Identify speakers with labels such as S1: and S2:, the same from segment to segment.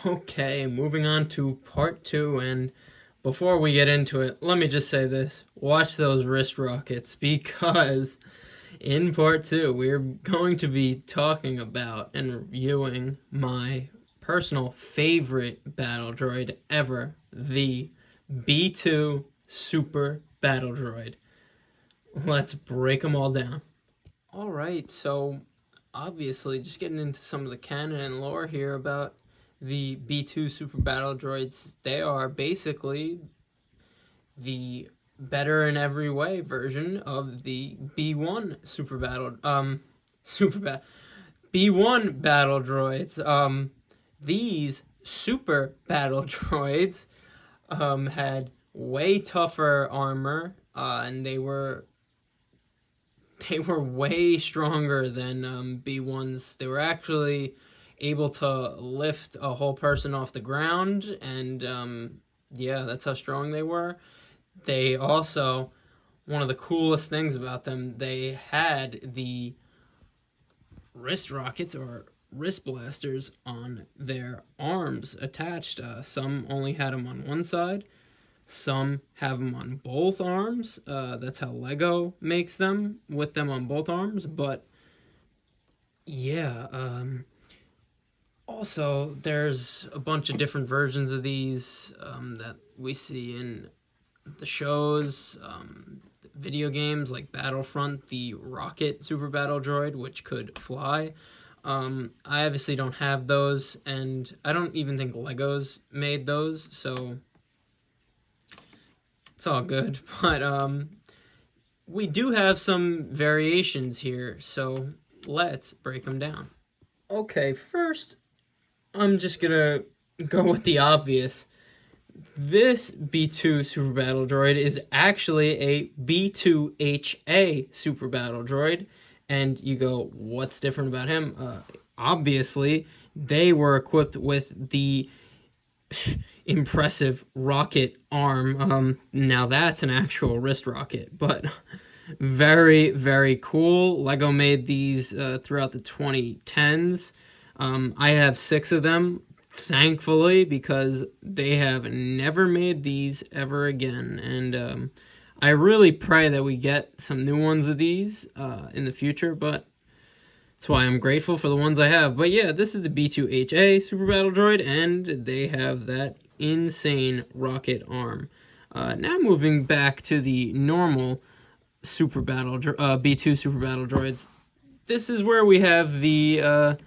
S1: Okay, moving on to part two, and before we get into it, let me just say this. Watch those wrist rockets, because in part two, we're going to be talking about and reviewing my personal favorite battle droid ever, the B2 Super Battle Droid. Let's break them all down. Alright, so obviously, just getting into some of the canon and lore here about the B2 Super Battle Droids. They are basically the better in every way version of the B1 B1 Battle Droids. These Super Battle Droids had way tougher armor, and they were way stronger than B1s. They were actually able to lift a whole person off the ground, and yeah, that's how strong they were. They also, one of the coolest things about them, they had the wrist rockets or wrist blasters on their arms attached. Some only had them on one side. Some have them on both arms. That's how Lego makes them, with them on both arms. But yeah, also there's a bunch of different versions of these that we see in the shows, video games like Battlefront, the Rocket Super Battle Droid, which could fly. I obviously don't have those, and I don't even think Legos made those, so it's all good. But we do have some variations here, so let's break them down. Okay, first, I'm just gonna go with the obvious. This B2 Super Battle Droid is actually a B2HA Super Battle Droid, and you go, what's different about him? Obviously, they were equipped with the impressive rocket arm. Now that's an actual wrist rocket, but very, very cool. Lego made these throughout the 2010s. I have 6 of them, thankfully, because they have never made these ever again. And I really pray that we get some new ones of these in the future, but that's why I'm grateful for the ones I have. But yeah, this is the B2HA Super Battle Droid, and they have that insane rocket arm. Now moving back to the normal Super Battle B2 Super Battle Droids. This is where we have the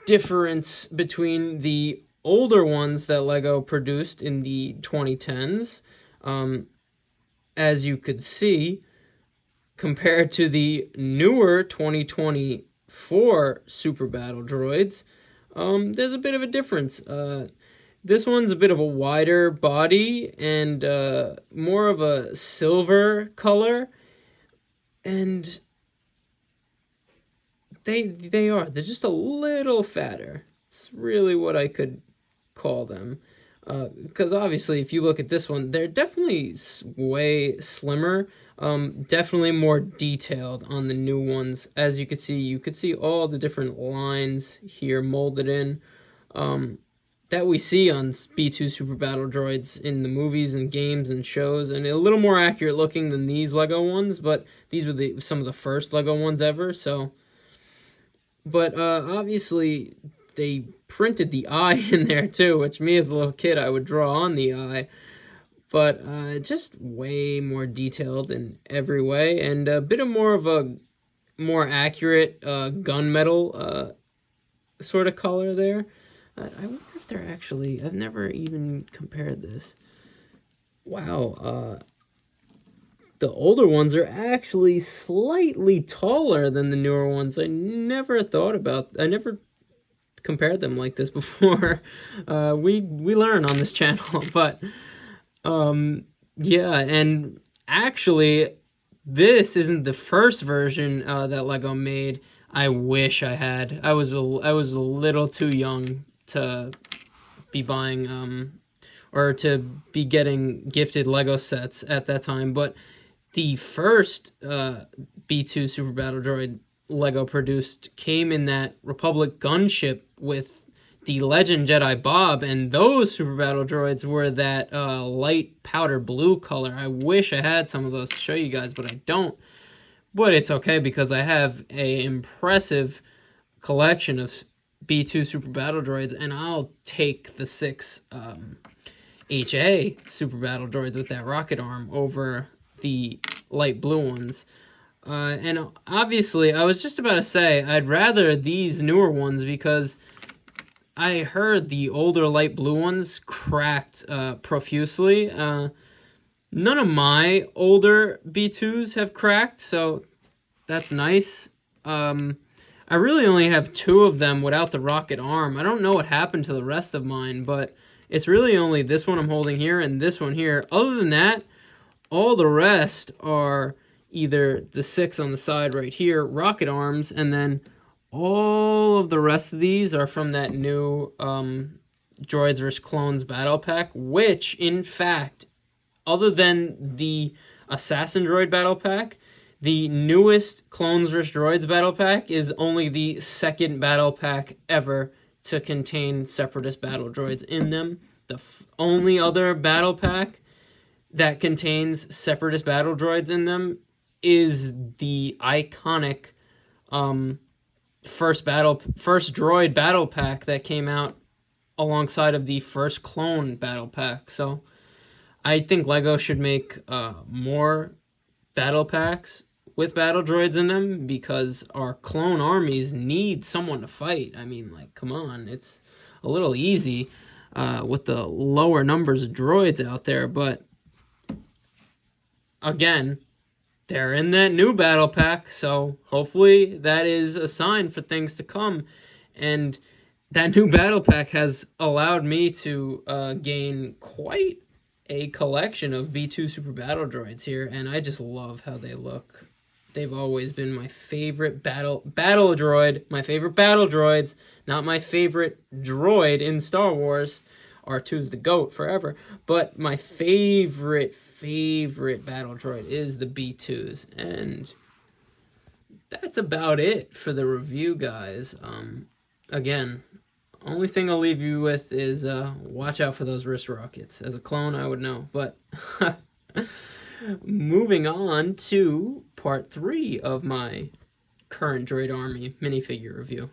S1: difference between the older ones that Lego produced in the 2010s, as you could see, compared to the newer 2024 Super Battle Droids. There's a bit of a difference. This one's a bit of a wider body and more of a silver color, and they're just a little fatter. It's really what I could call them. Because obviously, if you look at this one, they're definitely way slimmer. Definitely more detailed on the new ones. As you could see all the different lines here molded in that we see on B2 Super Battle Droids in the movies and games and shows, and a little more accurate looking than these Lego ones, but these were some of the first Lego ones ever, so. But obviously, they printed the eye in there too, which me as a little kid, I would draw on the eye. But just way more detailed in every way, and a bit of a more accurate gunmetal sort of color there. I wonder if they're actually, I've never even compared this. Wow, the older ones are actually slightly taller than the newer ones. I never compared them like this before. We learn on this channel, but yeah, and actually, this isn't the first version that Lego made. I wish I had. I was a little too young to be buying or to be getting gifted Lego sets at that time, but the first B2 Super Battle Droid Lego produced came in that Republic gunship with the Legend Jedi Bob, and those Super Battle Droids were that light powder blue color. I wish I had some of those to show you guys, but I don't. But it's okay because I have a impressive collection of B2 Super Battle Droids, and I'll take the 6 HA Super Battle Droids with that rocket arm over the light blue ones. And obviously, I was just about to say, I'd rather these newer ones because I heard the older light blue ones cracked profusely. None of my older B2s have cracked, so that's nice. I really only have 2 of them without the rocket arm. I don't know what happened to the rest of mine, but it's really only this one I'm holding here and this one here. Other than that, all the rest are either the 6 on the side right here, rocket arms, and then all of the rest of these are from that new Droids vs. Clones battle pack, which, in fact, other than the Assassin Droid battle pack, the newest Clones vs. Droids battle pack is only the 2nd battle pack ever to contain Separatist battle droids in them. The only other battle pack that contains Separatist battle droids in them is the iconic first droid battle pack that came out alongside of the first clone battle pack. So I think LEGO should make more battle packs with battle droids in them because our clone armies need someone to fight. I mean, like, come on, it's a little easy with the lower numbers of droids out there, but again, they're in that new battle pack, so hopefully that is a sign for things to come. And that new battle pack has allowed me to gain quite a collection of B2 Super Battle Droids here, and I just love how they look. They've always been my favorite battle droid, my favorite battle droids, not my favorite droid in Star Wars. R2's the GOAT forever, but my favorite battle droid is the B2s, and that's about it for the review, guys. Again, only thing I'll leave you with is watch out for those wrist rockets. As a clone, I would know, but moving on to part 3 of my current Droid Army minifigure review.